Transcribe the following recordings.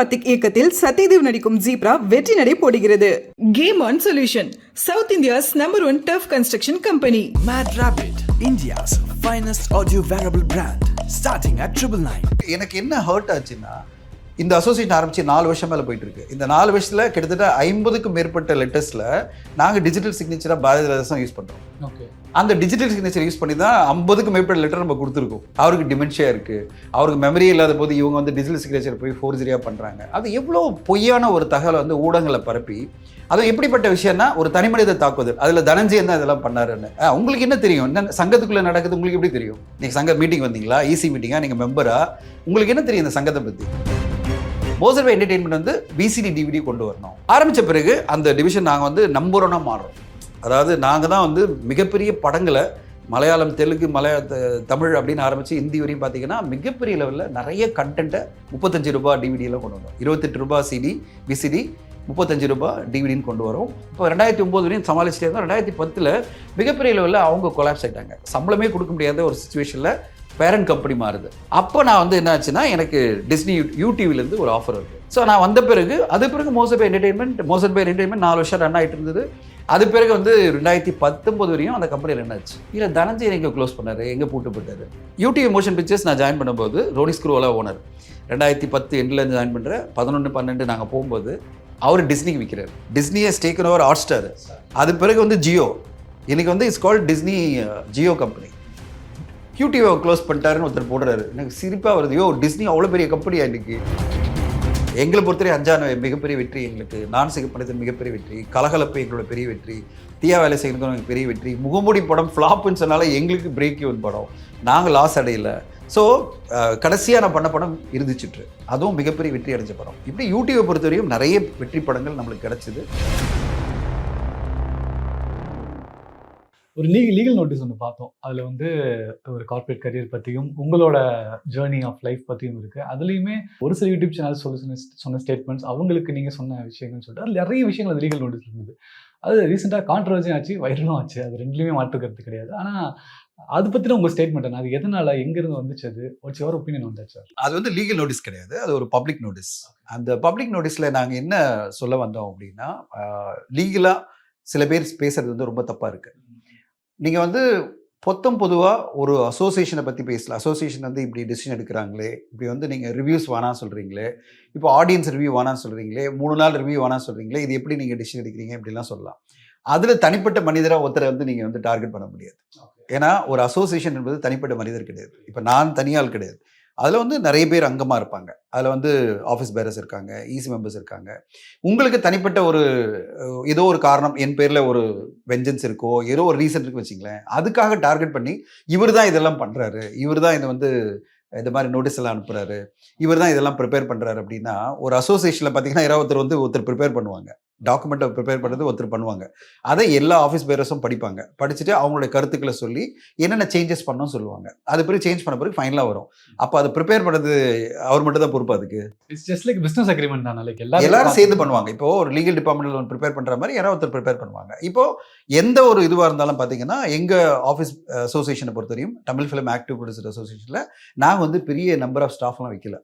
சிவகார்த்திக் இயக்கத்தில் சத்யதேவ் நடிக்கும் ஜீப்ரா வெற்றி நடை போடுகிறது. Game on solution, south India's #1 turf construction company. Mad Rabbit, India's finest audio wearable brand, starting at 999. எனக்கு என்ன ஹர்ட் ஆச்சுன்னா, இந்த அசோசியேஷன் ஆரம்பிச்சு 4 வருஷம் மேலே போயிட்டு இருக்கு. இந்த 4 வருஷத்துல கிட்டத்தட்ட 50க்கும் மேற்பட்ட லெட்டர்ஸ்ல நாங்கள் டிஜிட்டல் சிக்னேச்சரா பாரதி ராஜாசம் யூஸ் பண்றோம். ஓகே, அந்த டிஜிட்டல் சிக்னேச்சர் யூஸ் பண்ணி தான் 50க்கும் மேற்பட்ட லெட்டர் நம்ம கொடுத்துருக்கோம். அவருக்கு டிமென்ஷியா இருக்கு, அவருக்கு மெமரி இல்லாத போது இவங்க வந்து டிஜிட்டல் சிக்னேச்சர் போய் ஃபோர்ஜரியா பண்றாங்க. அது எவ்வளோ பொய்யான ஒரு தகவலை வந்து ஊடகங்களை பரப்பி, அதுவும் எப்படிப்பட்ட விஷயம்னா ஒரு தனிமனித தாக்குதல். அதில் தனஞ்சயன் தான் இதெல்லாம் பண்ணாருன்னு உங்களுக்கு என்ன தெரியும்? என்ன சங்கத்துக்குள்ள நடக்குது உங்களுக்கு எப்படி தெரியும்? நீங்கள் சங்க மீட்டிங் வந்தீங்களா? ஈசி மீட்டிங்கா? நீங்கள் மெம்பரா? உங்களுக்கு என்ன தெரியும் இந்த சங்கத்தை பற்றி? மோசர் பை என்டர்டெயின்மெண்ட் வந்து பிசிடி டிவிடி கொண்டு வரணும் ஆரம்பித்த பிறகு அந்த டிவிஷன் நாங்கள் வந்து நம்பர் 1 மாறுறோம். அதாவது நாங்கள் தான் வந்து மிகப்பெரிய படங்களை மலையாளம், தெலுங்கு, தமிழ் அப்படின்னு ஆரம்பித்து ஹிந்தி வரையும் பார்த்தீங்கன்னா மிகப்பெரிய லெவலில் நிறைய கண்டென்ட்டை 35 ரூபா டிவிடியெல்லாம் கொண்டு வந்தோம். 28 ரூபா சிடி பிசிடி, 35 ரூபா டிவிடின்னு கொண்டு வரோம். இப்போ 2009 வரையும் சமாளிச்சுட்டே இருந்தோம். 2010 மிகப்பெரிய லெவலில் அவங்க கொலாப்ஸ் ஆகிட்டாங்க. சம்பளமே கொடுக்க முடியாத ஒரு சுச்சுவேஷனில் பேரண்ட் கம்பெனி மாறுது. அப்போ நான் வந்து என்ன ஆச்சுன்னா, எனக்கு டிஸ்னி யூடிவிலேருந்து ஒரு ஆஃபர் இருக்குது. ஸோ நான் வந்த பிறகு மோசர் பை என்டர்டெயின்மெண்ட் 4 வருஷம் ரன் ஆகிட்டு இருந்தது. அது பிறகு வந்து 2019 வரையும் அந்த கம்பெனி ரன் ஆச்சு. இல்லை தனஞ்சயன் எங்கே க்ளோஸ் பண்ணார், எங்கே பூட்டு போட்டார். யூடிவி மோஷன் பிக்சர்ஸ் நான் ஜாயின் பண்ணும்போது ரோனி ஸ்க்ரூவலா ஓனர். 2010 எண்டில் ஜாயின் பண்ணுறேன். 11-12 நாங்கள் போகும்போது அவர் டிஸ்னிக்கு விற்கிறார். டிஸ்னியை டேக்கன் ஓவர் ஹாட் ஸ்டார். அது பிறகு வந்து ஜியோ. இன்னைக்கு வந்து it's called Disney Jio company. யூடியூபை க்ளோஸ் பண்ணிட்டாருன்னு ஒருத்தர் போடுறாரு. எனக்கு சிரிப்பாக வருது. டிஸ்னி அவ்வளோ பெரிய கம்பெனியா இன்னைக்கு? எங்களை பொறுத்தவரை 5 மிகப்பெரிய வெற்றி எங்களுக்கு. நான் சிகப்படைத்த மிகப்பெரிய வெற்றி. கலகலப்பு எங்களோட பெரிய வெற்றி. தீயா வேலை செய்யணும் பெரிய வெற்றி. முகமூடி படம் ஃப்ளாப்புன்னு சொன்னால எங்களுக்கு பிரேக் ஈவன் படம். நாங்கள் லாஸ் அடையலை. ஸோ கடைசியாக நான் பண்ண படம் இருந்துச்சுட்டு, அதுவும் மிகப்பெரிய வெற்றி அடைஞ்ச படம். இப்படி யூடியூபை பொறுத்தவரையும் நிறைய வெற்றி படங்கள் நம்மளுக்கு கிடைச்சிது. ஒரு லீகல் நோட்டீஸ் ஒன்று பார்த்தோம். அதில் வந்து ஒரு கார்ப்பரேட் கரியர் பற்றியும் உங்களோட ஜேர்னி ஆஃப் லைஃப் பற்றியும் இருக்குது. அதுலேயுமே ஒரு சில யூடியூப் சேனல் சொன்ன ஸ்டேட்மெண்ட்ஸ், அவங்களுக்கு நீங்கள் சொன்ன விஷயங்கள்னு சொல்லிட்டு அது நிறைய விஷயங்கள் அது லீகல் நோட்டீஸ் இருந்தது. அது ரீசெண்டாக கான்ட்ரவர்சியும் ஆச்சு, வைரலும் ஆச்சு. அது ரெண்டுலேயுமே மாற்றுக்கிறது கிடையாது. ஆனால் அது பற்றின உங்கள் ஸ்டேட்மெண்ட் என்ன? அது எதனால், எங்கேருந்து வந்துச்சு? அது வாட்ஸ் யுவர் ஒப்பீனியன் வந்துச்சு? அது வந்து லீகல் நோட்டீஸ் கிடையாது, அது ஒரு பப்ளிக் நோட்டீஸ். அந்த பப்ளிக் நோட்டீஸில் நாங்கள் என்ன சொல்ல வந்தோம் அப்படின்னா, லீகலாக சில பேர் பேசுறது வந்து ரொம்ப தப்பாக இருக்குது. நீங்கள் வந்து பொதுவாக ஒரு அசோசியேஷனை பற்றி பேசலாம். அசோசியேஷன் வந்து இப்படி டெசிஷன் எடுக்கிறாங்களே, இப்படி வந்து நீங்கள் ரிவ்யூஸ் வேணாம் சொல்கிறீங்களே, இப்போ ஆடியன்ஸ் ரிவ்யூ வேணாம் சொல்கிறீங்களே, 3 நாள் ரிவ்யூ வேணாம் சொல்கிறீங்களே, இது எப்படி நீங்கள் டெசிஷன் எடுக்கிறீங்க இப்படிலாம் சொல்லலாம். அதில் தனிப்பட்ட மனிதராக ஒருத்தரை வந்து நீங்கள் வந்து டார்கெட் பண்ண முடியாது. ஏன்னா ஒரு அசோசியேஷன் என்பது தனிப்பட்ட மனிதர் கிடையாது. இப்போ நான் தனியால் கிடையாது. அதில் வந்து நிறைய பேர் அங்கமாக இருப்பாங்க. அதில் வந்து ஆஃபீஸ் பேரர்ஸ் இருக்காங்க, ஈசி மெம்பர்ஸ் இருக்காங்க. உங்களுக்கு தனிப்பட்ட ஏதோ ஒரு காரணம், என் பேரில் ஒரு வெஞ்சன்ஸ் இருக்கோ, ஏதோ ஒரு ரீசன் இருக்கு வச்சிங்களேன், அதுக்காக டார்கெட் பண்ணி இவர் தான் இதெல்லாம் பண்ணுறாரு, இவர் தான் இதை வந்து இந்த மாதிரி நோட்டீஸ் எல்லாம் அனுப்புகிறாரு, இவர் தான் இதெல்லாம் ப்ரிப்பேர் பண்ணுறாரு அப்படின்னா, ஒரு அசோசியேஷனில் பார்த்தீங்கன்னா ஒருத்தர் ப்ரிப்பேர் பண்ணுவாங்க. டாக்குமெண்ட்டை ப்ரிப்பேர் பண்ணுறது ஒருத்தர் பண்ணுவாங்க. அதை எல்லா ஆஃபீஸ் பேரர்ஸும் படிப்பாங்க. படிச்சுட்டு அவங்களுடைய கருத்துக்களை சொல்லி என்னென்ன சேஞ்சஸ் பண்ணணும்னு சொல்லுவாங்க. அது பிறகு சேஞ்ச் பண்ண பிறகு ஃபைனலாக வரும். அப்போ அதை ப்ரிப்பேர் பண்ணுறது அவர் மட்டும் தான் பொறுப்பு. அதுக்கு it's just like business agreement தான். லைக் எல்லாரும் சேர்ந்து பண்ணுவாங்க. இப்போ ஒரு லீகல் டிபார்ட்மெண்ட்டில் ஒன்று ப்ரிப்பேர் பண்ணுற மாதிரி யாராவது ஒருத்தர் ப்ரிப்பேர் பண்ணுவாங்க. இப்போ எந்த ஒரு இதுவாக இருந்தாலும் பார்த்தீங்கன்னா, எங்கள் ஆஃபீஸ் அசோசியேஷனை பொறுத்தவரையும் தமிழ் ஃபிலிம் ஆக்டிவ் ப்ரொடியூசர் அசோசியேஷனில் நாங்கள் வந்து பெரிய நம்பர் ஆஃப் ஸ்டாஃப்லாம் வைக்கல.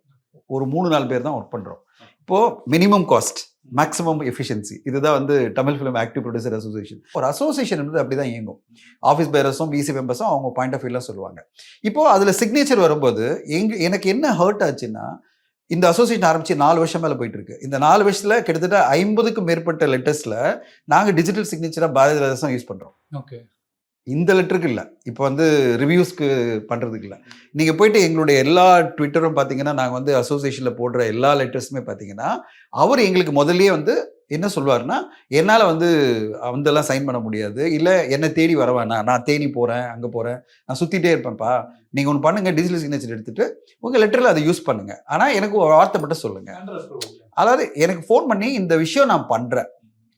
ஒரு 3-4 பேர் தான் ஒர்க் பண்ணுறோம். இப்போது மினிமம் காஸ்ட், மேக்ஸிமம் எஃபிஷியன்சி, இதுதான் வந்து Tamil film active producer association. ஒரு அசோசியேஷன் வந்து அப்படி தான் இயங்கும். ஆஃபீஸ் பேரர்ஸும் பிசி மெம்பர்ஸும் அவங்க பாயிண்ட் ஆஃப் வியூலாம் சொல்லுவாங்க. இப்போது அதில் சிக்னேச்சர் வரும்போது எனக்கு என்ன ஹர்ட் ஆச்சுன்னா, இந்த அசோசியேஷன் ஆரம்பிச்சு 4 வருஷம் மேலே போயிட்டு இருக்கு. இந்த 4 வருஷத்தில் கிட்டத்தட்ட 50க்கும் மேற்பட்ட லெட்டர்ஸில் நாங்கள் டிஜிட்டல் சிக்னேச்சராக பாரதி ராஜாசம் யூஸ் பண்ணுறோம். ஓகே, இந்த லெட்டருக்கு இல்லை, இப்போ வந்து ரிவ்யூஸ்க்கு பண்ணுறதுக்கு இல்லை. நீங்கள் போயிட்டு எங்களுடைய எல்லா ட்விட்டரும் பார்த்தீங்கன்னா, நாங்கள் வந்து அசோசியேஷனில் போடுற எல்லா லெட்டர்ஸுமே பார்த்தீங்கன்னா, அவர் எங்களுக்கு முதல்லயே வந்து என்ன சொல்லுவார்னா, என்னால் வந்து அவந்தெல்லாம் சைன் பண்ண முடியாது, இல்லை என்னை தேடி வர வேணாம், நான் தேனி போகிறேன், அங்கே போகிறேன், நான் சுற்றிட்டே இருப்பேன்ப்பா, நீங்கள் ஒன்று பண்ணுங்கள், டிஜிட்டல் சிக்னேச்சர் எடுத்துகிட்டு உங்கள் லெட்டரில் அதை யூஸ் பண்ணுங்கள், ஆனால் எனக்கு ஒரு வார்த்தை மட்டும் சொல்லுங்கள். அதாவது எனக்கு ஃபோன் பண்ணி இந்த விஷயம் நான் பண்ணுறேன்,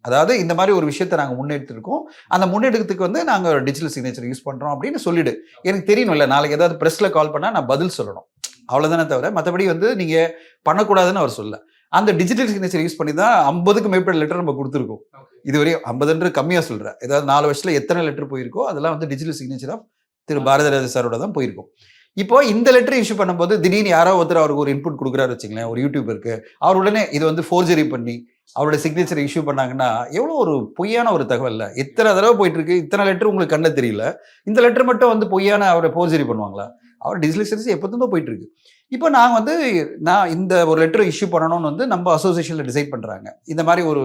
அதாவது இந்த மாதிரி ஒரு விஷயத்தை நாங்கள் முன்னெடுத்துருக்கோம், அந்த முன்னெடுக்கிறதுக்கு வந்து நாங்கள் டிஜிட்டல் சிக்னேச்சர் யூஸ் பண்ணுறோம் அப்படின்னு சொல்லிவிடு. எனக்கு தெரியணும்ல, நாளைக்கு ஏதாவது ப்ரெஸ்ஸில் கால் பண்ணால் நான் பதில் சொல்லணும், அவ்வளோதானே தவிர மற்றபடி வந்து நீங்கள் பண்ணக்கூடாதுன்னு அவர் சொல்ல. அந்த டிஜிட்டல் சிக்னேச்சர் யூஸ் பண்ணி தான் 50க்கும் மேற்பட்ட லெட்டர் நம்ம கொடுத்துருக்கோம். இதுவரையும் 50 கம்மியாக சொல்கிறேன். ஏதாவது 4 வருஷத்தில் எத்தனை லெட்டர் போயிருக்கோ அதெல்லாம் வந்து டிஜிட்டல் சிக்னேச்சர் ஆஃப் திரு பாரதி ராஜா சாரோட தான் போயிருக்கோம். இப்போ இந்த லெட்டர் இஷ்யூ பண்ணும்போது திடீர்னு யாரோ ஒருத்தர் அவருக்கு ஒரு இன்புட் கொடுக்குறாரு வச்சுங்களேன், ஒரு யூடியூபருக்கு, அவர் உடனே இது வந்து ஃபோர்ஜரி பண்ணி அவரோட சிக்னேச்சர் இஷ்யூ பண்ணாங்கன்னா எவ்வளோ ஒரு பொய்யான ஒரு தகவல். இத்தனை தடவை போயிட்டு இருக்கு, இத்தனை லெட்டர் உங்களுக்கு கண்ண தெரியல, இந்த லெட்டர் மட்டும் வந்து பொய்யான அவரை ஃபோர்ஜரி பண்ணுவாங்களா? அவர் டிஸ்லிசன்ஸ் எப்போதும் போயிட்டு இருக்கு. இப்போ நான் இந்த ஒரு லெட்டர் இஷ்யூ பண்ணணும்னு வந்து நம்ம அசோசியேஷனில் டிசைட் பண்ணுறாங்க, இந்த மாதிரி ஒரு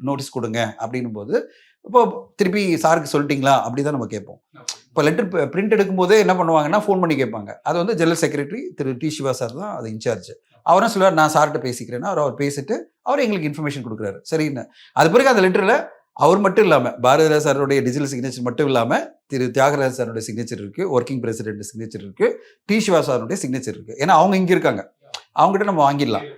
நோட்டீஸ் கொடுங்க அப்படின்னும் போது இப்போ திருப்பி சாருக்கு சொல்லிட்டீங்களா அப்படி தான் நம்ம கேட்போம். இப்போ லெட்டர் பிரிண்ட் எடுக்கும்போதே என்ன பண்ணுவாங்கன்னா ஃபோன் பண்ணி கேட்பாங்க. அது வந்து ஜெனரல் செக்ரட்டரி திரு டி சிவா சார் தான் அது இன்சார்ஜ். அவரும் சொல்லுவார் நான் சார்கிட்ட பேசிக்கிறேன்னா அவர் பேசிட்டு அவர் எங்களுக்கு இன்ஃபர்மேஷன் கொடுக்குறாரு. சரின்னு அது பிறகு அந்த லெட்டரில் அவர் மட்டும் இல்லாமல் பாரதிராஜா சாருடைய டிஜிட்டல் சிக்னேச்சர் மட்டும் இல்லாமல் திரு தியாகராஜ சாருடைய சிக்னேச்சர் இருக்குது, ஒர்க்கிங் பிரசிடென்ட் சிக்னேச்சர் இருக்குது, டி சிவா சாருடைய சிக்னேச்சர் இருக்குது. ஏன்னா அவங்க இங்கே இருக்காங்க, அவங்ககிட்ட நம்ம வாங்கிடலாம்.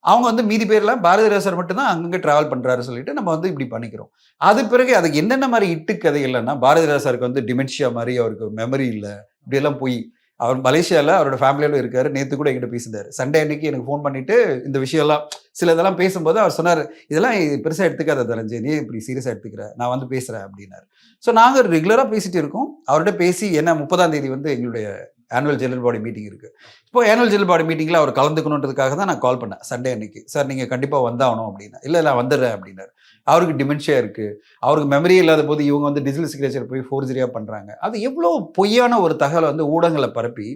அவங்க வந்து மீதி பேர்லாம் பாரதிராஜா சார் மட்டும் தான் அங்கங்கே ட்ராவல் பண்ணுறாரு சொல்லிட்டு நம்ம வந்து இப்படி பண்ணிக்கிறோம். அது பிறகு அதுக்கு என்னென்ன மாதிரி இட்டு கதை இல்லைன்னா பாரதிராஜா சாருக்கு வந்து டிமென்ஷியா மாதிரி அவருக்கு மெமரி இல்லை இப்படியெல்லாம் போய் அவர் மலேசியாவில் அவரோட ஃபேமிலியோட இருக்காரு. நேற்று கூட என்கிட்ட பேசியிருந்தாரு. சண்டே அன்னைக்கு எனக்கு ஃபோன் பண்ணிட்டு இந்த விஷயம்லாம் சில இதெல்லாம் பேசும்போது அவர் சொன்னார், இதெல்லாம் பெருசாக எடுத்துக்காத தரஞ்சு, நீ இப்படி சீரியஸாக எடுத்துக்கிற, நான் வந்து பேசுகிறேன் அப்படின்னாரு. ஸோ நாங்கள் ரெகுலராக பேசிகிட்டு இருக்கோம். அவர்கிட்ட பேசி என்ன 30ஆம் தேதி வந்து எங்களுடைய ஆனுவல் ஜெனரல் பாடி மீட்டிங் இருக்குது. இப்போ ஆனுவல் ஜெனரல் பாடி மீட்டிங்கில் அவர் கலந்துக்கணுன்றதுக்காக தான் நான் கால் பண்ணேன் சண்டே அன்னைக்கு. சார் நீங்கள் கண்டிப்பாக வந்தாகணும் அப்படின்னா, இல்லை நான் வந்துடுறேன் அப்படின்னாரு. அவருக்கு டிமென்ஷியா இருக்குது, அவருக்கு மெமரி இல்லாத போது இவங்க வந்து டிஜிட்டல் சிக்னேச்சர் போய் ஃபோர்ஜரியாக பண்ணுறாங்க. அது எவ்வளோ பொய்யான ஒரு தகவலை வந்து ஊடகங்களை பரப்பி,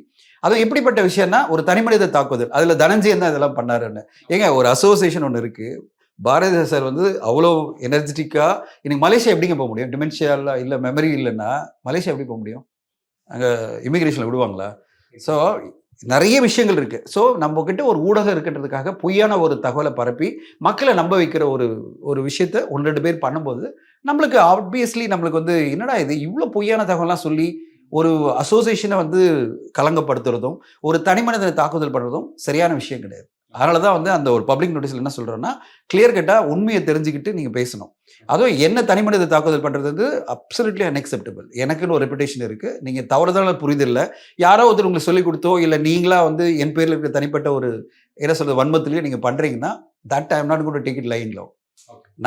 அதுவும் எப்படிப்பட்ட விஷயம்னா ஒரு தனிமனித தாக்குதல். அதில் தனஞ்சயன் தான் இதெல்லாம் பண்ணாருன்னு. ஏங்க ஒரு அசோசியேஷன் ஒன்று இருக்குது, பாரதிராஜா சார் வந்து அவ்வளோ எனர்ஜெட்டிக்காக இன்னைக்கு மலேசியா எப்படிங்க போக முடியும்? டிமென்ஷியா இல்லை மெமரி இல்லைன்னா மலேசியா எப்படி போக முடியும்? அங்கே இமிக்ரேஷனில் விடுவாங்களா? ஸோ நிறைய விஷயங்கள் இருக்குது. ஸோ நம்மக்கிட்ட ஒரு ஊடகம் இருக்குன்றதுக்காக பொய்யான ஒரு தகவலை பரப்பி மக்களை நம்ப வைக்கிற ஒரு விஷயத்த 1-2 பேர் பண்ணும்போது நம்மளுக்கு ஆப்வியஸ்லி நம்மளுக்கு வந்து என்னடா இது இவ்வளோ பொய்யான தகவலாம் சொல்லி ஒரு அசோசியேஷனை வந்து கலங்கப்படுத்துறதும் ஒரு தனிமனிதனை தாக்குதல் பண்ணுறதும் சரியான விஷயம் கிடையாது. அதனால தான் வந்து அந்த ஒரு பப்ளிக் நோட்டீஸில் என்ன சொல்கிறோன்னா, கிளியர் கட்டாக உண்மையை தெரிஞ்சுக்கிட்டு நீங்கள் பேசணும். அதுவும் என்ன தனிமனித தாக்குதல் பண்ணுறது வந்து அப்சல்யூட்லி அன்அக்செப்டபிள். எனக்குன்னு ஒரு ரெப்புடேஷன் இருக்குது. நீங்கள் தவறுதலான புரிதல் யாரோ ஒருத்தர் உங்களுக்கு சொல்லிக் கொடுத்தோ இல்லை நீங்களா வந்து என் பேரில் இருக்கிற தனிப்பட்ட ஒரு என்ன சொல்கிறது வன்மத்திலேயே நீங்கள் பண்ணுறீங்கன்னா that I am not going to take it line love.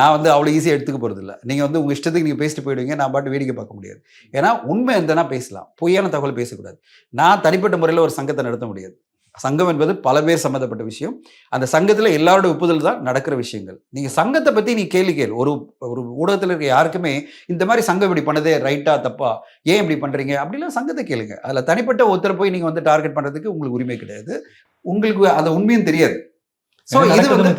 நான் வந்து அவ்வளோ ஈஸியாக எடுத்துக்க போகிறது இல்லை. நீங்கள் வந்து உங்கள் இஷ்டத்துக்கு நீங்கள் பேசிட்டு போயிடுவீங்க, நான் பாட்டு வேடிக்கை பார்க்க முடியாது. ஏன்னா உண்மை எந்தனா பேசலாம், பொய்யான தகவல் பேசக்கூடாது. நான் தனிப்பட்ட முறையில் ஒரு சங்கத்தை நடத்த முடியாது. சங்கம் என்பது பல பேர் சம்மந்தப்பட்ட விஷயம். அந்த சங்கத்தில் எல்லாரோட ஒப்புதல் தான் நடக்கிற விஷயங்கள். நீங்கள் சங்கத்தை பற்றி நீ கேள்வி கேள். ஒரு ஊடகத்தில் இருக்க யாருக்குமே இந்த மாதிரி சங்கம் இப்படி பண்ணதே ரைட்டா தப்பா, ஏன் இப்படி பண்ணுறீங்க அப்படிலாம் சங்கத்தை கேளுங்க. அதில் தனிப்பட்ட ஒருத்தரை போய் நீங்கள் வந்து டார்கெட் பண்ணுறதுக்கு உங்களுக்கு உரிமை கிடையாது. உங்களுக்கு அந்த உண்மையும் தெரியாது. ஸோ இது வந்து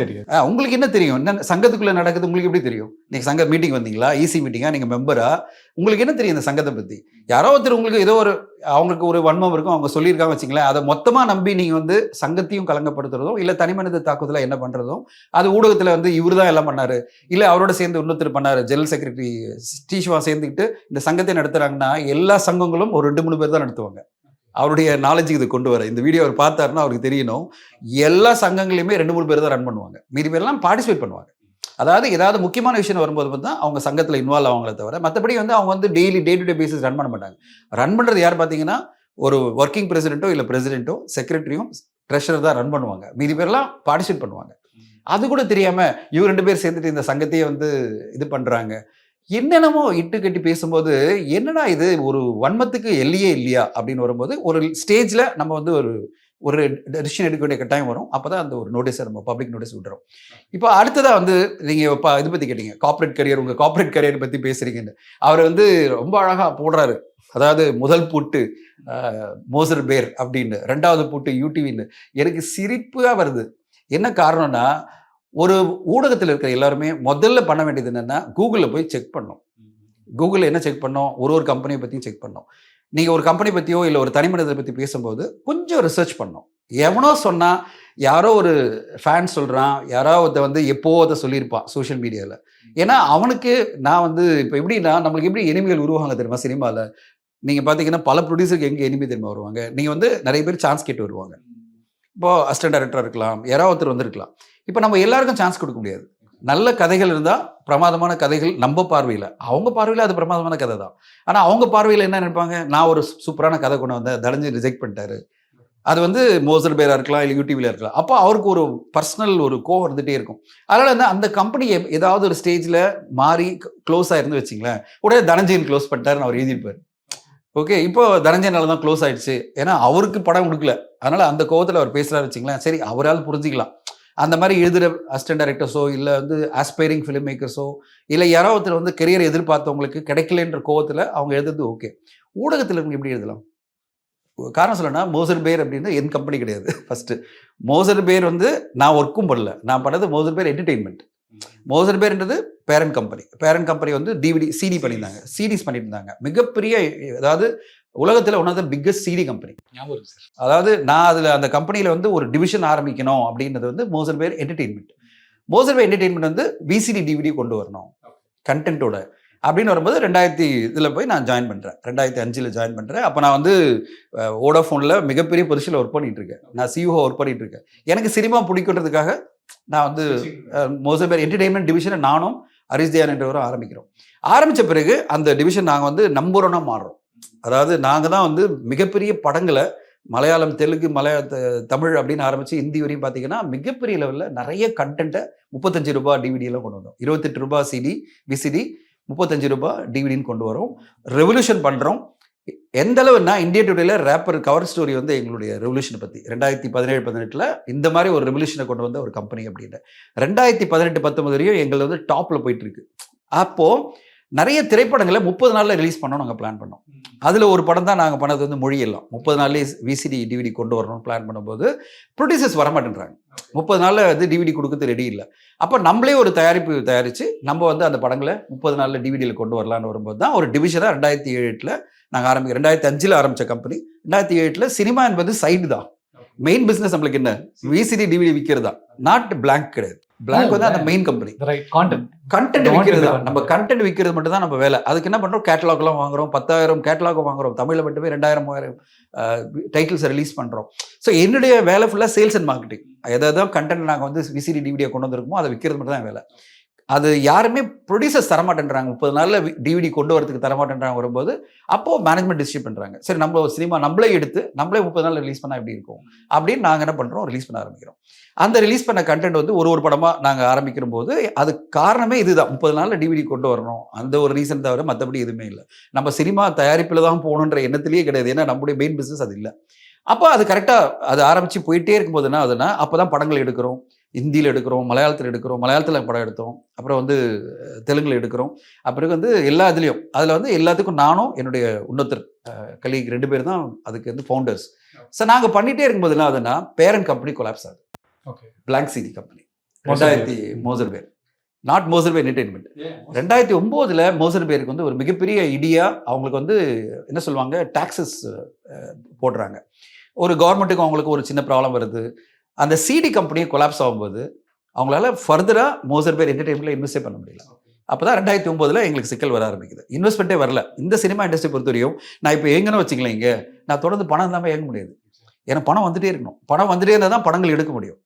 உங்களுக்கு என்ன தெரியும்? என்ன சங்கத்துக்குள்ளே நடக்குது உங்களுக்கு எப்படி தெரியும்? நீங்கள் சங்க மீட்டிங் வந்தீங்களா, ஈசி மீட்டிங்கா, நீங்கள் மெம்பரா, உங்களுக்கு என்ன தெரியும் இந்த சங்கத்தை பற்றி? யாரோ ஒருத்தர் உங்களுக்கு ஏதோ ஒரு அவங்களுக்கு ஒரு வன்மம் இருக்கும், அவங்க சொல்லியிருக்காங்க வச்சுங்களேன், அதை மொத்தமாக நம்பி நீங்கள் வந்து சங்கத்தையும் கலங்கப்படுத்துறதும் இல்லை தனிமனித தாக்குதலை என்ன பண்ணுறதும், அது ஊடகத்தில் வந்து இவர் தான் எல்லாம் பண்ணார், இல்லை அவரோட சேர்ந்து இன்னொருத்தர் பண்ணார், ஜெனரல் செக்ரட்டரி டி சிவா சேர்ந்துக்கிட்டு இந்த சங்கத்தை நடத்துகிறாங்கன்னா எல்லா சங்கங்களும் ஒரு 2-3 பேர் தான் நடத்துவாங்க. அவருடைய நாலேஜுக்கு இது கொண்டு வர இந்த வீடியோ அவர் பார்த்தாருன்னா அவருக்கு தெரியணும், எல்லா சங்கங்களையுமே 2-3 பேர் தான் ரன் பண்ணுவாங்க, மீதி பேர்லாம் பார்ட்டிசிபேட் பண்ணுவாங்க. அதாவது ஏதாவது முக்கியமான விஷயம் வரும்போது தான் அவங்க சங்கத்தில் இன்வால்வ் ஆவாங்களே தவிர மற்றபடி வந்து அவங்க வந்து daily day to day basis run பண்ண மாட்டாங்க. ரன் பண்ணுறது யார் பார்த்தீங்கன்னா ஒரு ஒர்க்கிங் பிரசிடென்ட்டோ இல்லை பிரசிடென்ட்டோ செக்ரட்டரியும் ட்ரெஷரர் தான் ரன் பண்ணுவாங்க, மீதி பேர்லாம் பார்ட்டிசிபேட் பண்ணுவாங்க. அது கூட தெரியாமல் இவங்க 2 பேர் சேர்ந்துட்டு இந்த சங்கத்தையே வந்து இது பண்ணுறாங்க. என்னென்னமோ இட்டு கட்டி பேசும்போது என்னடா இது ஒரு வன்மத்துக்கு எல்லையே இல்லையா அப்படின்னு வரும்போது ஒரு ஸ்டேஜில் நம்ம வந்து ஒரு டெசிஷன் எடுக்க வேண்டிய கட்டாயம் வரும். அப்போ தான் அந்த ஒரு நோட்டீஸை நம்ம பப்ளிக் நோட்டீஸ் விட்டுறோம். இப்போ அடுத்ததாக வந்து நீங்கள் இப்போ இது பற்றி கேட்டீங்க, கார்ப்பரேட் கரியர், உங்கள் கார்ப்பரேட் கரியர் பற்றி பேசுகிறீங்கன்னு. அவர் வந்து ரொம்ப அழகாக போடுறாரு. அதாவது முதல் பூட்டு மோசர் பேர் அப்படின்னு, 2வது பூட்டு யூடிவின்னு. எனக்கு சிரிப்பாக வருது. என்ன காரணம்னா, ஒரு ஊடகத்தில் இருக்கிற எல்லாருமே முதல்ல பண்ண வேண்டியது என்னென்னா கூகுளில் போய் செக் பண்ணோம். கூகுளில் என்ன செக் பண்ணோம்? ஒரு கம்பெனியை பற்றியும் செக் பண்ணோம். நீங்கள் ஒரு கம்பெனி பற்றியோ இல்லை ஒரு தனிமனிதரை பற்றி பேசும்போது கொஞ்சம் ரிசர்ச் பண்ணோம். எவனோ சொன்னால், யாரோ ஒரு ஃபேன் சொல்கிறான், யாரோ ஒருத்த வந்து எப்போ அதை சொல்லியிருப்பான் சோஷியல் மீடியாவில். ஏன்னா அவனுக்கு நான் வந்து இப்போ எப்படின்னா நம்மளுக்கு எப்படி எனிமிகள் உருவாங்க தெரியுமா சினிமாவில்? நீங்கள் பார்த்தீங்கன்னா பல ப்ரொடியூசருக்கு எங்கே எனிமி தெரியுமா வருவாங்க? நீங்கள் வந்து நிறைய பேர் சான்ஸ் கேட்டு வருவாங்க. இப்போது அசிஸ்டன்ட் டைரக்டராக இருக்கலாம், யாராவது ஒருத்தர் வந்துருக்கலாம். இப்போ நம்ம எல்லாருக்கும் சான்ஸ் கொடுக்க முடியாது. நல்ல கதைகள் இருந்தால், பிரமாதமான கதைகள் நம்ம பார்வையில், அவங்க பார்வையில் அது பிரமாதமான கதை தான். ஆனால் அவங்க பார்வையில் என்ன நினைப்பாங்க? நான் ஒரு சூப்பரான கதை கொண்டு வந்தேன், தடஞ்சு ரிஜெக்ட் பண்ணிட்டாரு. அது வந்து மோசர் பேராக இருக்கலாம், இல்லை யூடியூப்ல இருக்கலாம். அப்போ அவருக்கு ஒரு பர்சனல் ஒரு கோவம் இருந்துகிட்டே இருக்கும். அதனால் வந்து அந்த கம்பெனி ஏதாவது ஒரு ஸ்டேஜில் மாறி க்ளோஸ் ஆகிருந்து வச்சிங்களேன், உடனே தனஞ்சயன் க்ளோஸ் பண்ணிட்டாருன்னு அவர் எழுதியிருப்பார். ஓகே, இப்போ தனஞ்சயனால தான் க்ளோஸ் ஆயிடுச்சு. ஏன்னா அவருக்கு படம் கொடுக்கல, அதனால அந்த கோவத்தில் அவர் பேசுறாரு வச்சுங்களேன். சரி, அவரால் புரிஞ்சிக்கலாம். அந்த மாதிரி எழுதுகிற அசிஸ்டன்ட் டைரக்டர்ஸோ இல்லை வந்து ஆஸ்பைரிங் ஃபிலிம் மேக்கர்ஸோ இல்லை யாரோ ஒருத்தர் வந்து கெரியர் எதிர்பார்த்தவங்களுக்கு கிடைக்கலன்ற கோவத்தில் அவங்க எழுதுறது ஓகே. ஊடகத்தில் இருந்து எப்படி எழுதலாம்? காரணம் சொல்லணும்னா, மோசர் பேர் அப்படின்னு என் கம்பெனி கிடையாது. ஃபர்ஸ்ட் மோசர் பேர் வந்து நான் ஒர்க்கும் பண்ணல, நான் பண்ணது மோசர் பேர் என்டர்டெயின்மெண்ட். மோசர் பேர்ன்றது பேரண்ட் கம்பெனி வந்து டிவிடி சிடி பண்ணியிருந்தாங்க, சீரிஸ் பண்ணிட்டு இருந்தாங்க. மிகப்பெரிய, அதாவது உலகத்தில் one of the biggest CD company. அதாவது நான் அதில் அந்த கம்பெனியில் வந்து ஒரு டிவிஷன் ஆரம்பிக்கணும் அப்படின்றது வந்து Moser Baer entertainment. Moser Baer entertainment வந்து விசிடி டிவிடி கொண்டு வரணும் கண்டென்ட்டோட அப்படின்னு வரும்போது 2000 போய் நான் ஜாயின் பண்ணுறேன். 2005 ஜாயின் பண்ணுறேன். அப்போ நான் வந்து வோடாஃபோனில் மிகப்பெரிய பொசிஷனில் ஒர்க் பண்ணிட்டு இருக்கேன். நான் சிஓ ஒர்க் பண்ணிட்டு இருக்கேன். எனக்கு சினிமா பிடிக்குன்றதுக்காக நான் வந்து மோசர் பேர் என்டர்டெயின்மெண்ட் டிவிஷனை நானும் ஹரிஷ் தயான் என்றவரும் ஆரம்பித்த பிறகு அந்த டிவிஷன் நாங்கள் வந்து நம்பர் 1 மாறுறோம். அதாவது நாங்கள் தான் வந்து மிகப்பெரிய படங்களை மலையாளம், தெலுங்கு, தமிழ் அப்படின்னு ஆரம்பித்து ஹிந்தி வரையும் பார்த்தீங்கன்னா மிகப்பெரிய லெவலில் நிறைய கண்டென்ட்டை 35 ரூபாய் டிவிடியெல்லாம் கொண்டு வந்தோம். 28 ரூபாய் சிடி விசிடி, 35 ரூபாய் டிவிடின்னு கொண்டு வரோம். ரெவல்யூஷன் பண்ணுறோம். எந்த அளவுன்னா, இந்தியா டுடேல ரேப்பர் கவர் ஸ்டோரி வந்து எங்களுடைய ரெவல்யூஷனை பற்றி 2017-18 இந்த மாதிரி ஒரு ரெவல்யூஷனை கொண்டு வந்த ஒரு கம்பெனி அப்படின்னு 2018-19 வரையும் எங்களை வந்து டாப்பில் போயிட்டு இருக்கு. அப்போது நிறைய திரைப்படங்களை 30 நாளில் ரிலீஸ் பண்ணோம் நாங்கள் பிளான் பண்ணோம். அதில் ஒரு படம் தான் நாங்கள் பண்ணது வந்து மொழியெல்லாம் 30 நாள்லேயே விசிடி டிவிடி கொண்டு வரணும்னு பிளான் பண்ணும்போது ப்ரொடியூசர்ஸ் வரமாட்டேன்றாங்க. 30 நாளில் வந்து டிவிடி கொடுக்கறது ரெடி இல்லை. அப்போ நம்மளே ஒரு தயாரித்து நம்ம வந்து அந்த படங்களை 30 நாளில் டிவிடியில் கொண்டு வரலான்னு வரும்போது தான் ஒரு டிவிஷனாக 2007 நாங்கள் ஆரம்பிக்கிறோம். 2005 ஆரம்பித்த கம்பெனி 2007 சினிமா என்பது சைடு தான். மெயின் பிஸ்னஸ் நம்மளுக்கு என்ன, விசிடி டிவிடி விற்கிறது தான், நாட் பிளாங்க் கிடையாது. பிளாங்க் வந்து அந்த மெயின் கம்பெனி கண்டென்ட் விற்கிறது தான். நம்ம கண்டென்ட் விற்கிறது மட்டும் தான் நம்ம வேலை. அதுக்கு என்ன பண்ணுறோம், கேட்டலாக்லாம் வாங்குறோம், 10,000 கேட்டலாக் வாங்குறோம். தமிழில் மட்டுமே 2000-3000 டைட்டில்ஸை ரிலீஸ் பண்ணுறோம். ஸோ என்னுடைய வேலை ஃபுல்லாக சேல்ஸ் அண்ட் மார்க்கெட்டிங். எதாவது கண்டென்ட் நாங்கள் வந்து விசிடி டிவிடியை கொண்டு வந்திருக்கோமோ அதை விற்கிறது மட்டும் தான் வேலை. அது யாருமே ப்ரொடியூசர்ஸ் தரமாட்டேன்றாங்க. 30 நாளில் டிவிடி கொண்டு வரதுக்கு தரமாட்டேன்றாங்க வரும்போது அப்போது மேனேஜ்மெண்ட் டிஸ்ட்ரிபியூட் பண்ணுறாங்க. சரி, நம்ம சினிமா நம்மளே எடுத்து நம்மளே 30 நாளில் ரிலீஸ் பண்ணால் எப்படி இருக்கும் அப்படின்னு நாங்கள் என்ன பண்ணுறோம், ரிலீஸ் பண்ண ஆரம்பிக்கிறோம். அந்த ரிலீஸ் பண்ண கண்டென்ட் வந்து ஒரு படமாக நாங்கள் ஆரம்பிக்கிற போது அது காரணமே இதுதான், 30 நாளில் டிவிடி கொண்டு வரணும். அந்த ஒரு ரீசன் தவிர மற்றபடி எதுவுமே இல்லை. நம்ம சினிமா தயாரிப்பில் தான் போகணுன்ற எண்ணத்திலேயே கிடையாது. ஏன்னா நம்முடைய மெயின் பிஸ்னஸ் அது இல்லை. அப்போ அது கரெக்டாக அது ஆரம்பித்து போயிட்டே இருக்கும்போதுன்னா அதுனா அப்போ தான் படங்கள் எடுக்கிறோம். ஹிந்தியில் எடுக்கிறோம், மலையாளத்தில் எடுக்கிறோம், மலையாளத்தில் படம் எடுத்தோம், அப்புறம் வந்து தெலுங்கில் எடுக்கிறோம். அப்புறம் வந்து எல்லா இதுலேயும் அதில் வந்து எல்லாத்துக்கும் நானும் என்னுடைய இன்னொருத்தர் கலீக் 2 பேர் தான் அதுக்கு வந்து ஃபவுண்டர்ஸ். ஸோ நாங்கள் பண்ணிகிட்டே இருக்கும்போதுனா அதுனா பேரண்ட் கம்பெனி கொலாப்ஸ் ஆகுது. பிளாங்க் சிடி கம்பெனி 2000 மோசர் பேர், not Moser Baer entertainment. 2009 Moser பேருக்கு வந்து ஒரு மிகப்பெரிய ஐடியா. அவங்களுக்கு வந்து என்ன சொல்லுவாங்க, டாக்ஸஸ் போடுறாங்க. ஒரு கவர்மெண்ட்டுக்கு அவங்களுக்கு ஒரு சின்ன ப்ராப்ளம் வருது. அந்த சிடி கம்பெனியை கொலாப்ஸ் ஆகும்போது அவங்களால ஃபர்தராக மோசர் பேர் என்டர்டெயின்மெண்ட்டில் இன்வெஸ்டே பண்ண முடியல. அப்போ தான் 2009 எங்களுக்கு சிக்கல் வர ஆரம்பிக்குது. இன்வெஸ்ட்மெண்ட்டே வரல. இந்த சினிமா இண்டஸ்ட்ரி பொறுத்தவரையும் நான் இப்போ எங்கன்னு வச்சுக்கலாம், இங்கே நான் தொடர்ந்து பணம் இல்லாமல் இயங்க முடியாது. ஏன்னா பணம் வந்துட்டே இருக்கணும். பணம் வந்துட்டே இருந்தால் தான் படங்கள் எடுக்க முடியும்.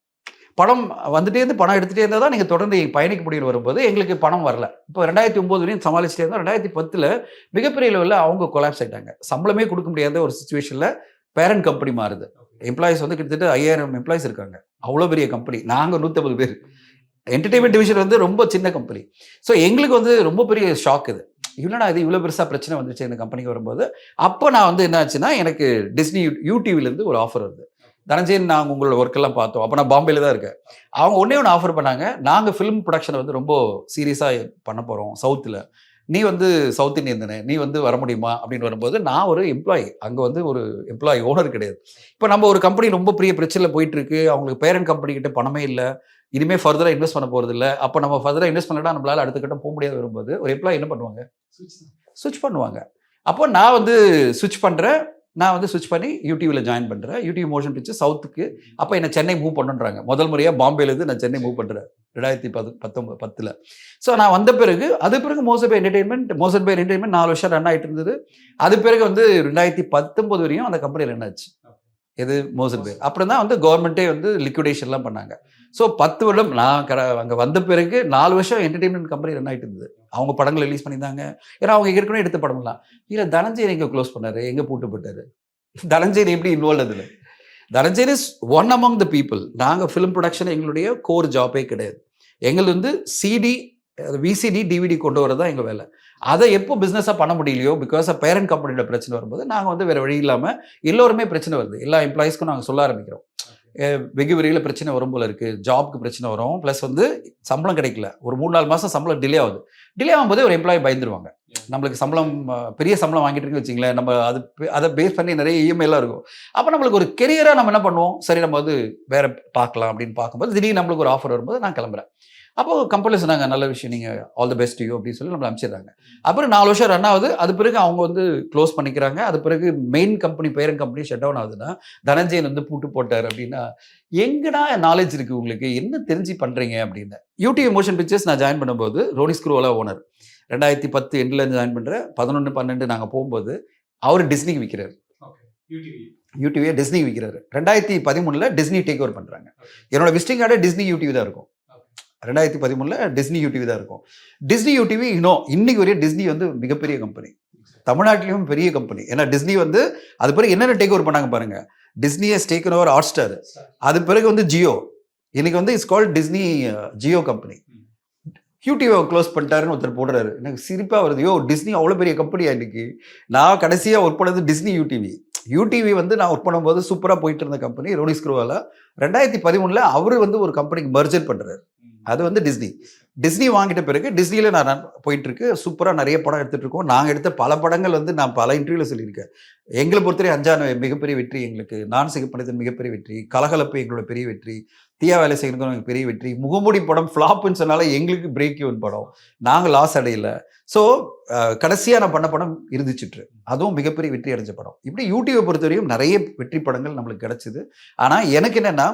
படம் வந்துட்டே இருந்து பணம் எடுத்துகிட்டே இருந்தால் தான் நீங்கள் தொடர்ந்து பயணிக்க முடியும். வரும்போது எங்களுக்கு பணம் வரல. இப்போ 2009 வரையும் சமாளிச்சுட்டே இருந்தால் 2010 மிகப்பெரிய லெவலில் அவங்க கொலாப்ஸ் ஆகிட்டாங்க. சம்பளமே கொடுக்க முடியாத ஒரு சுச்சுவேஷனில் பேரண்ட் கம்பெனி மாறுது. எம்ப்ளாயிஸ் வந்து கிட்டத்தட்ட 5000 எம்ப்ளாயிஸ் இருக்காங்க. அவ்வளோ பெரிய கம்பெனி. நாங்கள் 150 பேர். என்டர்டெயின்மெண்ட் டிவிஷன் வந்து ரொம்ப சின்ன கம்பெனி. ஸோ எங்களுக்கு வந்து ரொம்ப பெரிய ஷாக் இது. இவ்வளோ பெருசாக பிரச்சனை வந்துச்சு இந்த கம்பெனிக்கு வரும்போது. அப்போ நான் வந்து என்ன ஆச்சுன்னா, எனக்கு டிஸ்னி யூடிவிலேருந்து ஒரு ஆஃபர் வருது. தனஞ்சயன், நாங்கள் உங்களோட ஒர்க்கெல்லாம் பார்த்தோம். அப்போ நான் பாம்பேல தான் இருக்கேன். அவங்க ஒன்று ஆஃபர் பண்ணாங்க. நாங்கள் ஃபிலிம் ப்ரொடக்ஷனை வந்து ரொம்ப சீரியஸாக பண்ண போகிறோம் சவுத்தில். நீ வந்து சவுத் இந்தியன் தானே, நீ வந்து வர முடியுமா அப்படின்னு வரும்போது நான் ஒரு எம்ப்ளாயி, அங்கே வந்து ஒரு எம்ப்ளாயி, ஓனர் கிடையாது. இப்போ நம்ம ஒரு கம்பெனி ரொம்ப பெரிய பிரச்சனையில் போயிட்டுருக்கு. அவங்களுக்கு பேரண்ட் கம்பெனி கிட்ட பணமே இல்லை. இனிமேல் ஃபர்தராக இன்வெஸ்ட் பண்ண போகிறது இல்லை. அப்போ நம்ம ஃபர்தராக இன்வெஸ்ட் பண்ணலாம், நம்மளால் அடுத்த கட்டம் போக முடியாது. வரும்போது ஒரு எம்ப்ளாயி என்ன பண்ணுவாங்க, சுவிட்ச் பண்ணுவாங்க. அப்போ நான் வந்து சுவிட்ச் பண்ணுறேன். நான் வந்து சுவிட்ச் பண்ணி யூடியூவில் ஜாயின் பண்ணுறேன். யூடியூப் மோஷன் பிக்சர் சவுத்துக்கு. அப்போ என்னை சென்னை மூவ் பண்ணுன்றாங்க. முதல் முறையாக பாம்பேலேருந்து நான் சென்னை மூவ் பண்ணுறேன் 2010. ஸோ நான் வந்த பிறகு மோசர் பேர் என்டர்டெயின்மெண்ட் 4 வருஷம் ரன் ஆகிட்டு இருந்தது. அது பிறகு வந்து 2019 வரையும் அந்த கம்பெனி ரன் ஆச்சு. எது, மோசர் பேர். அப்புறம் தான் வந்து கவர்மெண்ட்டே வந்து லிக்விடேஷன்லாம் பண்ணாங்க. ஸோ 10 வருடம் நான் அங்கே வந்த பிறகு 4 வருஷம் என்டர்டெயின்மெண்ட் கம்பெனி ரன் ஆகிட்டு இருந்தது. அவங்க படங்கள் ரிலீஸ் பண்ணியிருந்தாங்க. ஏன்னா அவங்க ஏற்கனவே எடுத்த படம்லாம் இல்லை. தனஞ்சயன் எங்கே க்ளோஸ் பண்ணார், எங்கே பூட்டு போட்டார். தனஞ்சயன் எப்படி இன்வால்வ் அதில். Dhananjayan is one among the people. நாங்கள் ஃபிலிம் ப்ரொடக்ஷன் எங்களுடைய கோர் ஜாப்பே கிடையாது. எங்களுக்கு வந்து சிடி, விசிடி, டிவிடி கொண்டு வரது தான் எங்கள் வேலை. அதை எப்போ பிஸ்னஸாக பண்ண முடியலையோ பிகாஸ் ஆஃப் பேரண்ட் கம்பெனியோட பிரச்சனை வரும்போது நாங்கள் வந்து வேறு வழி இல்லாமல் எல்லோருமே பிரச்சனை வருது, எல்லா எம்ப்ளாயிஸ்க்கும் நாங்கள் சொல்ல ஆரம்பிக்கிறோம். வெகு விரைவில் பிரச்சனை வரும் போல இருக்குது, ஜாப்க்கு பிரச்சனை வரும், ப்ளஸ் வந்து சம்பளம் கிடைக்கல, ஒரு 3-4 மாதம் சம்பளம் டிலே ஆகுது. டிலே ஆகும்போதே ஒரு எம்ப்ளாயி பயந்துருவாங்க. நம்மளுக்கு சம்பளம் பெரிய சம்பளம் வாங்கிட்டு இருக்குன்னு வச்சிங்களேன், நம்ம அதை பேஸ் பண்ணி நிறைய இஎம்ஐலாம் இருக்கும். அப்போ நம்மளுக்கு ஒரு கெரியராக நம்ம என்ன பண்ணுவோம், சரி நம்ம வந்து வேறு பார்க்கலாம் அப்படின்னு பார்க்கும்போது திடீர்னு நம்மளுக்கு ஒரு ஆஃபர் வரும்போது நான் கிளம்புறேன். அப்போது கம்பெனியில் சொன்னாங்க நல்ல விஷயம், நீங்கள் ஆல் தி பெஸ்ட் யூ அப்படின்னு சொல்லி நம்மளை அனுப்பிச்சிடுறாங்க. அப்புறம் 4 வருஷம் ரன் ஆகுது. அது பிறகு அவங்க வந்து க்ளோஸ் பண்ணிக்கிறாங்க. அது பிறகு main company parent company shut down ஆகுதுன்னா தனஞ்சயன் வந்து பூட்டு போட்டார் அப்படின்னா எங்கடா நாலேஜ் இருக்குது உங்களுக்கு, என்ன தெரிஞ்சு பண்ணுறீங்க அப்படின்னு. யூடிவி மோஷன் பிக்சர்ஸ் நான் ஜாயின் பண்ணும்போது ரோனி ஸ்க்ரூவாலா ஓனர் 2010 எண்டில் ஜாயின் பண்ணுறேன். 11-12 நாங்கள் போகும்போது அவர் டிஸ்னிக்கு விற்கிறார், யூடிவியை டிஸ்னிக்கு விற்கிறாரு. 2013 டிஸ்னி டேக் ஓவர் பண்ணுறாங்க. என்னோட விசிட்டிங் கார்டே டிஸ்னி யூடிவி தான் இருக்கும். 2013 டிஸ்னி யூடிவி தான் இருக்கும். டிஸ்னி யூடிவி இன்னைக்கு வரையும் டிஸ்னி வந்து மிகப்பெரிய கம்பெனி, தமிழ்நாட்டிலையும் பெரிய கம்பெனி. ஏன்னா டிஸ்னி வந்து அது பிறகு என்னென்ன டேக் ஓவர் பண்ணாங்க பாருங்க, டிஸ்னியை டேக்கன் ஓவர் ஹாட் ஸ்டார், அது பிறகு வந்து ஜியோ, இன்னைக்கு வந்து it's called Disney Jio company. யூடிவியை க்ளோஸ் பண்ணிட்டாருன்னு ஒருத்தர் போடுறாரு. எனக்கு சிரிப்பாக வருது, டிஸ்னி அவ்வளோ பெரிய கம்பெனியா இன்னைக்கு. நான் கடைசியாக ஒர்க் பண்ணது டிஸ்னி யூடிவி வந்து நான் ஒர்க் பண்ணும்போது சூப்பராக போயிட்டு இருந்த கம்பெனி ரோனி ஸ்க்ரூவாலா. 2013 அவர் வந்து ஒரு கம்பெனிக்கு மர்ஜர் பண்ணுறாரு, அது வந்து டிஸ்னி வாங்கிட்ட பிறகு டிஸ்னியில் நான் போயிட்டுருக்கு. சூப்பராக நிறைய படம் எடுத்துகிட்டு இருக்கோம். நாங்கள் எடுத்த பல படங்கள் வந்து நான் பல இன்டர்வியூவில் சொல்லியிருக்கேன். எங்களை பொறுத்தவரை 5 மிகப்பெரிய வெற்றி எங்களுக்கு, நான் சிகப்பணிதன் மிகப்பெரிய வெற்றி, கலகலப்பு எங்களோட பெரிய வெற்றி, தீயா வேலை செய்யணும் எனக்கு பெரிய வெற்றி, முகமூடி படம் ஃப்ளாப்புன்னு சொன்னால எங்களுக்கு பிரேக் ஈவன் படம், நாங்கள் லாஸ் அடையலை. ஸோ கடைசியாக நான் பண்ண படம் இருந்துச்சுட்டு, அதுவும் மிகப்பெரிய வெற்றி அடைஞ்ச படம். இப்படி யூடியூபை பொறுத்தவரையும் நிறைய வெற்றி படங்கள் நம்மளுக்கு கிடச்சிது. ஆனால் எனக்கு என்னென்னா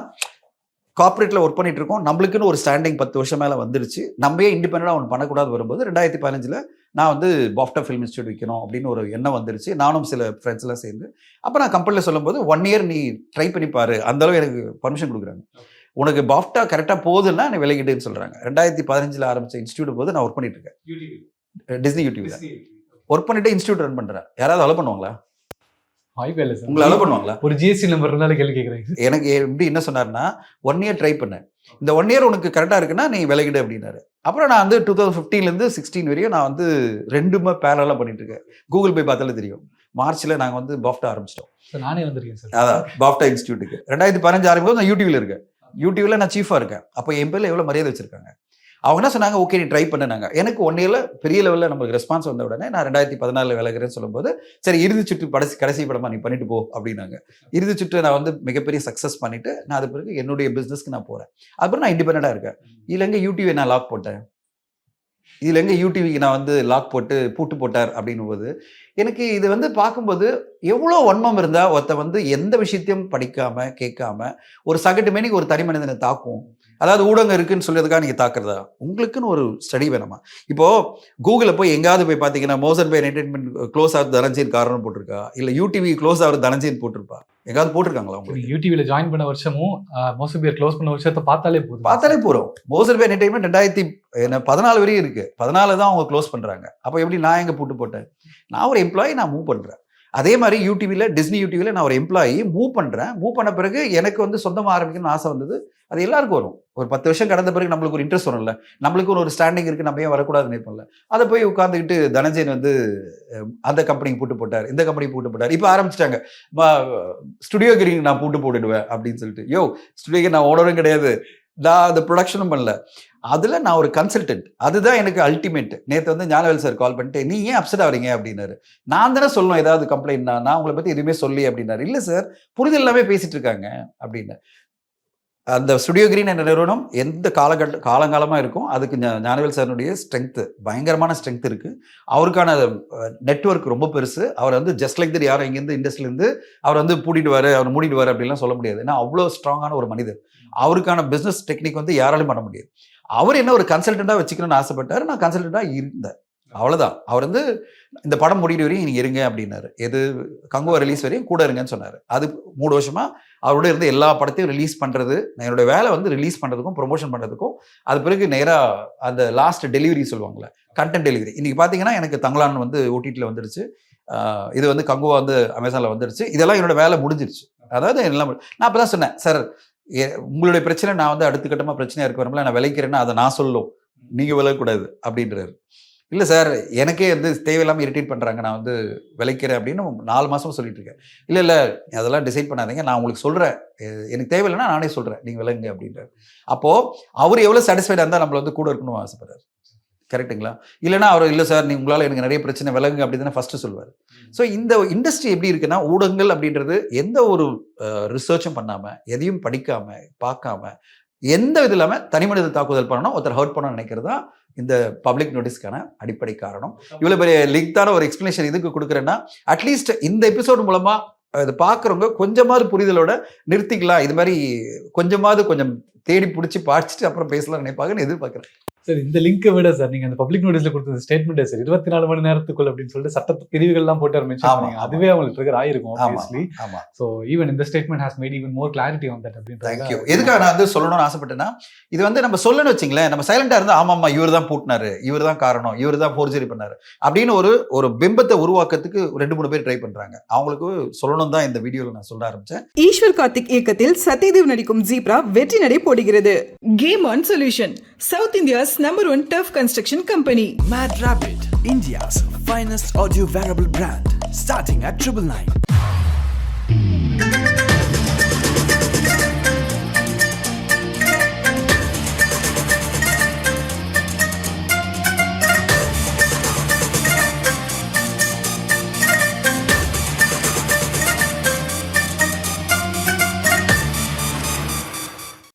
கார்பரேட்டில் ஒர்க் பண்ணிட்டு இருக்கோம், நம்மளுக்குன்னு ஒரு ஸ்டாண்டிங் 10 வருஷம் மேலே வந்துருச்சு. நம்மளே இண்டிபெண்டாக ஒன்று பண்ணக்கூடாது வரும்போது 2015 நான் வந்து பாஃப்டா ஃபிலிம் இன்ஸ்டியூட் வைக்கணும் அப்படின்னு ஒரு எண்ணம் வந்துருச்சு. நானும் சில ஃப்ரெண்ட்ஸ்லாம் சேர்ந்து அப்போ நான் கம்பெனியில் சொல்லும்போது 1 year நீ ட்ரை பண்ணி பாரு, அந்தளவு எனக்கு பர்மிஷன் கொடுக்குறாங்க. உனக்கு பாஃப்டா கரெக்டாக போகுதுன்னா நீ விலகிட்டுன்னு சொல்கிறாங்க. 2015 ஆரம்பித்த இன்ஸ்டியூட் போது நான் ஒர்க் பண்ணிட்டு இருக்கேன், டிஸ்னி யூடியூப்ல ஒர்க் பண்ணிட்டு இன்ஸ்டியூட் ரன் பண்ணுறேன். யாராவது அலோ பண்ணுவாங்களா? உங்களை அலோ பண்ணுவாங்களா? ஒரு ஜிஎஸ்டி நம்பர் இருந்தாலும் கேள்வி கேட்குறேன். எனக்கு எப்படி என்ன சொன்னார்னா 1 year ட்ரை பண்ணேன், இந்த 1 year உனக்கு கரெக்டாக இருக்குன்னா நீ விலகிடு அப்படின்னாரு. அப்புறம் நான் வந்து 2015 16 வரையும் நான் வந்து 2 பேரலாக பண்ணிட்டு இருக்கேன். கூகுள் போய் பார்த்தாலே தெரியும். மார்ச்சில் நாங்கள் வந்து பாஃப்டா ஆரம்பிச்சிட்டோம். நானே வந்திருக்கேன் சார். அதான் பாஃப்டா இன்ஸ்டியூட்டுக்கு 2015 ஆரம்பிக்கும். நான் யூடியூப்ல இருக்கேன், யூடியூப்ல நான் சீஃபாக இருக்கேன். அப்போ என் பேரில் எவ்வளோ மரியாதை வச்சிருக்காங்க. அவங்க என்ன சொன்னாங்க, ஓகே நீ ட்ரை பண்ணாங்க. எனக்கு 1 year பெரிய லெவலில் நம்மளுக்கு ரெஸ்பான்ஸ் வந்த உடனே நான் 2014 விலகிறேன்னு சொல்லும்போது சரி இறுதி சுற்று கடைசி படமா நீ பண்ணிட்டு போ அப்படின்னாங்க. இறுதி சுற்று நான் வந்து மிகப்பெரிய சக்ஸஸ் பண்ணிட்டு நான் அது பிறகு என்னுடைய பிஸ்னஸ்க்கு நான் போகிறேன். அப்புறம் நான் இண்டிபெண்டாக இருக்கேன். இதில் எங்கே யூடியூபை நான் லாக் போட்டேன், இதில் எங்கே யூடிவிக்கு நான் வந்து லாக் போட்டு பூட்டு போட்டார் அப்படின்னும் போது எனக்கு இது வந்து பார்க்கும்போது எவ்வளோ வன்மம் இருந்தால் ஒருத்த வந்து எந்த விஷயத்தையும் படிக்காமல் கேட்காம ஒரு சகட்டு மேனிக்கு ஒரு தனி மனிதனை தாக்கும். அதாவது ஊடகம் இருக்குன்னு சொல்றதுக்காக நீங்கள் தாக்குறதா? உங்களுக்குன்னு ஒரு ஸ்டடி வேணுமா? இப்போது கூகுளில் போய் எங்காவது போய் பார்த்தீங்கன்னா மோசன் பை என்டர்டைன்மெண்ட் க்ளோஸ் ஆகுது தனஞ்சயன் காரணம் போட்டிருக்கா, இல்லை யூடிவி க்ளோஸ் ஆகுது தனஞ்சயன் போட்டிருப்பா, எங்காவது போட்டிருக்காங்களா? உங்களுக்கு யூடிவியில் ஜாயின் பண்ண வருஷமும் மோசன் பை க்ளோஸ் பண்ண வருஷத்தை பார்த்தாலே போகிறோம். மோசன் பை என்டர்டைன்மெண்ட் 2014 வரையும் இருக்கு, 14 தான் அவங்க க்ளோஸ் பண்ணுறாங்க. அப்போ எப்படி நான் எங்கே பூட்டு போட்டேன்? நான் ஒரு எம்ப்ளாயி, நான் மூவ் பண்ணுறேன். அதே மாதிரி யூடிவியில் டிஸ்னி யூடிவியில் நான் ஒரு எம்ப்ளாயி மூவ் பண்ணுறேன். மூவ் பண்ண பிறகு எனக்கு வந்து சொந்தமாக ஆரம்பிக்கணும்னு ஆசை வந்தது. அது எல்லாருக்கும் வரும். ஒரு 10 வருஷம் கடந்த பிறகு நம்மளுக்கு ஒரு இன்ட்ரெஸ்ட் வரும்ல, நம்மளுக்கு ஒரு ஸ்டாண்டிங் இருக்குது, நம்ம ஏன் வரக்கூடாதுன்னு நினைப்போம்ல. அதை போய் உட்காந்துக்கிட்டு தனஞ்சயன் வந்து அந்த கம்பெனிக்கு பூட்டு போட்டார், இந்த கம்பெனிக்கு பூட்டு போட்டார். இப்போ ஆரம்பிச்சிட்டாங்க ஸ்டுடியோ கிரீன் நான் பூட்டு போட்டுடுவேன் அப்படின்னு சொல்லிட்டு. ஸ்டுடியோ கிரீன் நான் ஓனரும் கிடையாது, நான் அந்த ப்ரொடக்ஷனும் பண்ணல, அதில் நான் ஒரு கன்சல்டன்ட். அதுதான் எனக்கு அல்டிமேட். நேற்று வந்து ஞானவேல் சார் கால் பண்ணிட்டு நீ ஏன் அப்செட் ஆகிறீங்க அப்படின்னாரு. நான் தானே சொல்லணும் ஏதாவது கம்ப்ளைண்ட்னா, நான் உங்களை பற்றி எதுவுமே சொல்லி அப்படின்னாரு. இல்லை சார் புரிதல் எல்லாமே பேசிட்டு இருக்காங்க அப்படின்னு. அந்த ஸ்டுடியோ கிரீன் என்ற நிறுவனம் எந்த காலங்காலமாக இருக்கும், அதுக்கு ஞானவேல் சாருடைய ஸ்ட்ரென்த்து, பயங்கரமான ஸ்ட்ரென்த் இருக்குது. அவருக்கான நெட்வொர்க் ரொம்ப பெருசு. அவர் வந்து ஜஸ்ட் லைக் தட் யாரும் இங்கேருந்து இண்டஸ்ட்ரியிலேருந்து அவர் வந்து பூட்டிடுவார், அவர் மூடிடுவார் அப்படின்லாம் சொல்ல முடியாது. ஏன்னா அவ்வளோ ஸ்ட்ராங்கான ஒரு மனிதர். அவருக்கான பிஸ்னஸ் டெக்னிக் வந்து யாராலையும் பண்ண முடியாது. அவர் என்ன ஒரு கன்சல்டண்ட்டாக வச்சுக்கணும்னு ஆசைப்பட்டார், நான் கன்சல்டண்ட்டாக இருந்தேன், அவ்வளோதான். அவர் வந்து இந்த படம் முடிவு வரையும் நீங்கள் இருங்க அப்படின்னாரு. எது கங்குவா ரிலீஸ் வரையும் கூட இருங்கன்னு சொன்னார். அது 3 வருஷமாக அவரோட இருந்து எல்லா படத்தையும் ரிலீஸ் பண்ணுறது. என்னோட வேலை வந்து ரிலீஸ் பண்ணுறதுக்கும் ப்ரொமோஷன் பண்ணுறதுக்கும். அது பிறகு நேராக அந்த லாஸ்ட் டெலிவரி சொல்லுவாங்களே, கண்டென்ட் டெலிவரி. இன்றைக்கி பார்த்தீங்கன்னா எனக்கு தங்கலான் வந்து ஓடிடியில் வந்துடுச்சு, இது வந்து கங்குவா வந்து அமேசானில் வந்துடுச்சு. இதெல்லாம் என்னோட வேலை முடிஞ்சிருச்சு. அதாவது எல்லாம் நான் அப்போ தான் சொன்னேன், சார் உங்களுடைய பிரச்சனை நான் வந்து அடுத்த கட்டமாக பிரச்சனையாக இருக்க வரல, நான் விளைக்கிறேன்னா அதை நான் சொல்லும், நீங்கள் விளையக்கூடாது அப்படின்றாரு. இல்லை சார் எனக்கே வந்து தேவையில்லாமல் இரிட்டேட் பண்ணுறாங்க, நான் வந்து விளைக்கிறேன் அப்படின்னு 4 மாதமாக சொல்லிட்டு இருக்கேன். இல்லை அதெல்லாம் டிசைட் பண்ணாதீங்க, நான் உங்களுக்கு சொல்கிறேன், எனக்கு தேவையில்லைன்னா நானே சொல்கிறேன், நீங்கள் விளைங்க அப்படின்றார். அப்போது அவர் எவ்வளோ சாட்டிஸ்ஃபைடாக இருந்தால் நம்மளை வந்து கூட இருக்கணும்னு ஆசைப்படுறாரு. கரெக்டுங்களா? இல்லைனா அவர் இல்லை சார் உங்களால் எனக்கு நிறைய பிரச்சனை விலகுங்க அப்படி தானே ஃபஸ்ட்டு சொல்லுவார். ஸோ இந்த இண்டஸ்ட்ரி எப்படி இருக்குன்னா, ஊடகங்கள் அப்படின்றது எந்த ஒரு ரிசர்ச்சும் பண்ணாமல், எதையும் படிக்காமல் பார்க்காம, எந்த இது இல்லாமல் தனிமனித தாக்குதல் பண்ணணும், ஒருத்தர் ஹர்ட் பண்ண நினைக்கிறது தான் இந்த பப்ளிக் நோட்டீஸ்க்கான அடிப்படை காரணம். இவ்வளோ பெரிய லிங்கான ஒரு எக்ஸ்பிளனேஷன் இதுக்கு கொடுக்குறேன்னா, அட்லீஸ்ட் இந்த எபிசோடு மூலமாக இது பார்க்குறவங்க கொஞ்சமாவது புரிதலோட நிறுத்திக்கலாம், இது மாதிரி கொஞ்சம் தேடி பிடிச்சி படிச்சுட்டு அப்புறம் பேசலாம் நினைப்பாங்கன்னு எதிர்பார்க்குறேன். சார் இந்த லிங்கை விட சார் நீங்க அந்த பப்ளிக் நோட்டீஸ்ல கொடுத்த ஸ்டேட்மெண்ட் சார் 24 மணி நேரத்துக்குள்ள அப்படின்னு சொல்லிட்டு சட்ட பிரிவுகள்லாம் போட்டு ஆரம்பிச்சு அதுவே அவங்களுக்கு ட்ரிகர் ஆயிருக்கும் ஆப்வியஸ்லி. ஸோ ஈவன் இந்த statement has made even more clarity on that அப்படின்னு. தேங்க்யூ. எதுக்காக நான் வந்து சொல்லணும்னு ஆசைப்பட்டேன்னா, இது வந்து நம்ம சொல்லணும்னு வச்சுங்களேன், நம்ம சைலண்டா இருந்தா ஆமாம்மா இவர் தான் பூட்டினாரு, இவர் தான் காரணம், இவர் தான் ஃபோர்ஜரி பண்ணாரு அப்படின்னு ஒரு பிம்பத்தை உருவாக்கத்துக்கு 2-3 பேர் ட்ரை பண்றாங்க. அவங்களுக்கு சொல்லணும் தான் இந்த வீடியோல நான் சொல்ல ஆரம்பிச்சேன். ஈஸ்வர் கார்த்திக் இயக்கத்தில் சத்யதேவ் நடிக்கும் ஜீப்ரா வெற்றி நடை போடுகிறது. Game on solution, south India's number 1 tough construction company. Mad Rabbit, India's finest audio wearable brand, starting at 999.